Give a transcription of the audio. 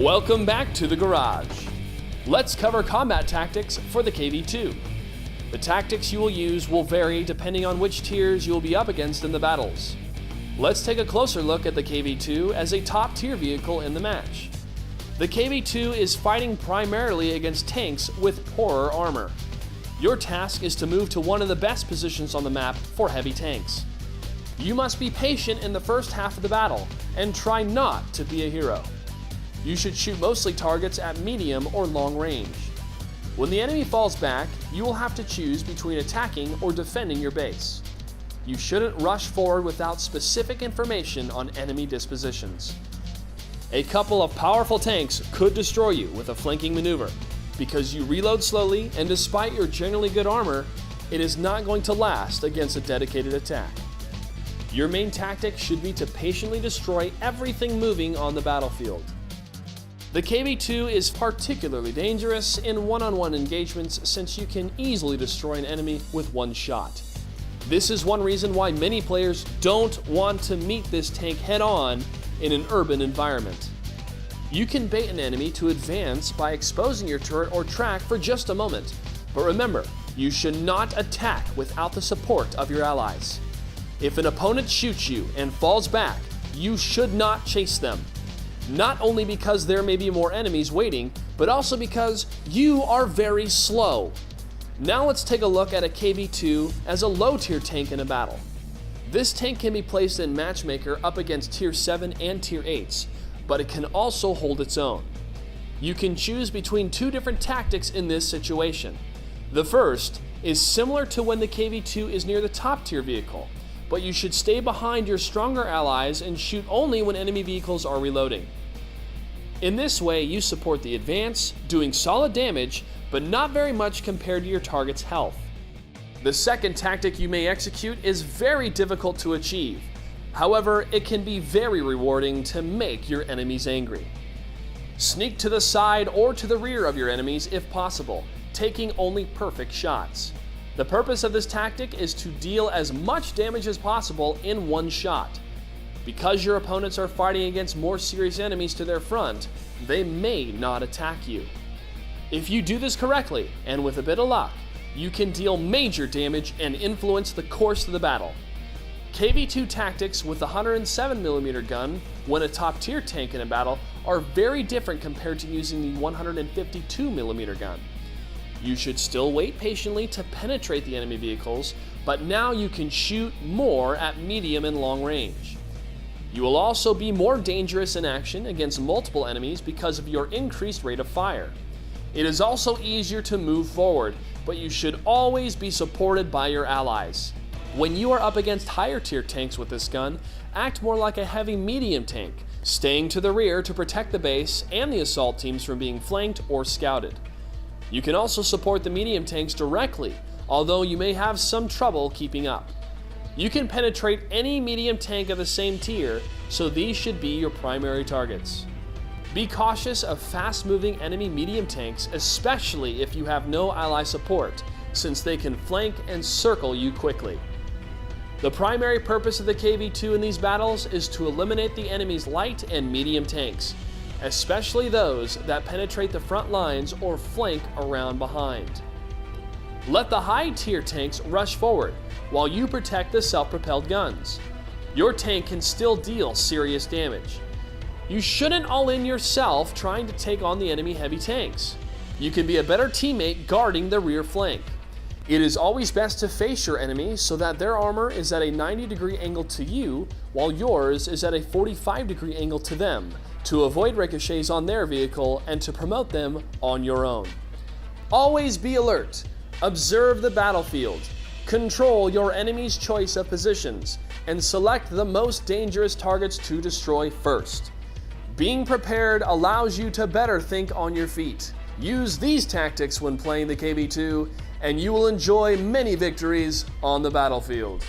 Welcome back to the garage. Let's cover combat tactics for the KV2. The tactics you will use will vary depending on which tiers you will be up against in the battles. Let's take a closer look at the KV2 as a top tier vehicle in the match. The KV2 is fighting primarily against tanks with poorer armor. Your task is to move to one of the best positions on the map for heavy tanks. You must be patient in the first half of the battle and try not to be a hero. You should shoot mostly targets at medium or long range. When the enemy falls back, you will have to choose between attacking or defending your base. You shouldn't rush forward without specific information on enemy dispositions. A couple of powerful tanks could destroy you with a flanking maneuver because you reload slowly, and despite your generally good armor, it is not going to last against a dedicated attack. Your main tactic should be to patiently destroy everything moving on the battlefield. The KV2 is particularly dangerous in one-on-one engagements since you can easily destroy an enemy with one shot. This is one reason why many players don't want to meet this tank head-on in an urban environment. You can bait an enemy to advance by exposing your turret or track for just a moment, but remember, you should not attack without the support of your allies. If an opponent shoots you and falls back, you should not chase them. Not only because there may be more enemies waiting, but also because you are very slow. Now let's take a look at a KV2 as a low tier tank in a battle. This tank can be placed in Matchmaker up against tier 7 and tier 8s, but it can also hold its own. You can choose between two different tactics in this situation. The first is similar to when the KV2 is near the top tier vehicle, but you should stay behind your stronger allies and shoot only when enemy vehicles are reloading. In this way, you support the advance, doing solid damage, but not very much compared to your target's health. The second tactic you may execute is very difficult to achieve. However, it can be very rewarding to make your enemies angry. Sneak to the side or to the rear of your enemies if possible, taking only perfect shots. The purpose of this tactic is to deal as much damage as possible in one shot. Because your opponents are fighting against more serious enemies to their front, they may not attack you. If you do this correctly, and with a bit of luck, you can deal major damage and influence the course of the battle. KV2 tactics with the 107mm gun when a top tier tank in a battle are very different compared to using the 152mm gun. You should still wait patiently to penetrate the enemy vehicles, but now you can shoot more at medium and long range. You will also be more dangerous in action against multiple enemies because of your increased rate of fire. It is also easier to move forward, but you should always be supported by your allies. When you are up against higher tier tanks with this gun, act more like a heavy medium tank, staying to the rear to protect the base and the assault teams from being flanked or scouted. You can also support the medium tanks directly, although you may have some trouble keeping up. You can penetrate any medium tank of the same tier, so these should be your primary targets. Be cautious of fast-moving enemy medium tanks, especially if you have no ally support, since they can flank and circle you quickly. The primary purpose of the KV2 in these battles is to eliminate the enemy's light and medium tanks, especially those that penetrate the front lines or flank around behind. Let the high-tier tanks rush forward while you protect the self-propelled guns. Your tank can still deal serious damage. You shouldn't all in yourself trying to take on the enemy heavy tanks. You can be a better teammate guarding the rear flank. It is always best to face your enemy so that their armor is at a 90-degree angle to you, while yours is at a 45-degree angle to them, to avoid ricochets on their vehicle and to promote them on your own. Always be alert. Observe the battlefield. Control your enemy's choice of positions and select the most dangerous targets to destroy first. Being prepared allows you to better think on your feet. Use these tactics when playing the KV2 and you will enjoy many victories on the battlefield.